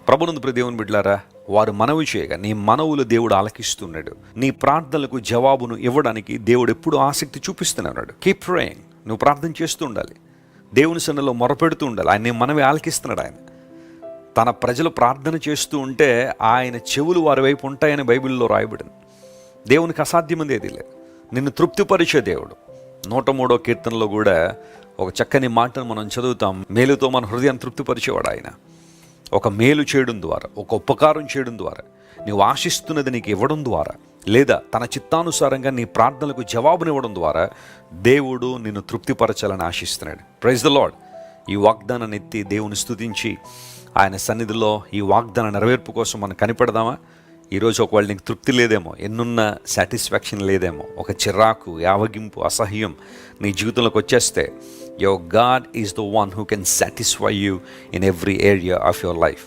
ప్రభునందు ప్రియ దేవుని బిడ్డలారా, వారు మనవి చేయగా నీ మనవులు దేవుడు ఆలకిస్తున్నాడు. నీ ప్రార్థనలకు జవాబును ఇవ్వడానికి దేవుడు ఎప్పుడు ఆసక్తి చూపిస్తున్నాడు. Keep praying. నువ్వు ప్రార్థన చేస్తూ ఉండాలి, దేవుని సన్నిధిలో మొరపెడుతూ ఉండాలి. ఆయన నీ మనవి ఆలకిస్తున్నాడు. ఆయన తన ప్రజలు ప్రార్థన చేస్తూ ఉంటే ఆయన చెవులు వారి వైపు ఉంటాయని బైబిల్లో రాయబడింది. దేవునికి అసాధ్యమైనది ఏది లేదు. నిన్ను తృప్తిపరిచే దేవుడు. 103వ కీర్తనలో కూడా ఒక చక్కని మాటను మనం చదువుతాం. మేలుతో మన హృదయాన్ని తృప్తిపరిచేవాడు ఆయన. ఒక మేలు చేయడం ద్వారా, ఒక ఉపకారం చేయడం ద్వారా, నీవు ఆశిస్తున్నది నీకు ఇవ్వడం ద్వారా, లేదా తన చిత్తానుసారంగా నీ ప్రార్థనలకు జవాబునివ్వడం ద్వారా దేవుడు నిన్ను తృప్తిపరచాలని ఆశిస్తున్నాడు. Praise the Lord. ఈ వాగ్దానాన్ని ఎత్తి దేవుని స్తుతించి ఆయన సన్నిధిలో ఈ వాగ్దాన నెరవేర్పు కోసం మనం కనిపెడదామా? ఈరోజు ఒకవేళ నీకు తృప్తి లేదేమో, ఎన్నున్న సాటిస్ఫాక్షన్ లేదేమో, ఒక చిరాకు, యావగింపు, అసహ్యం నీ జీవితంలోకి వచ్చేస్తే, your God is the one who can satisfy you in every area of your life.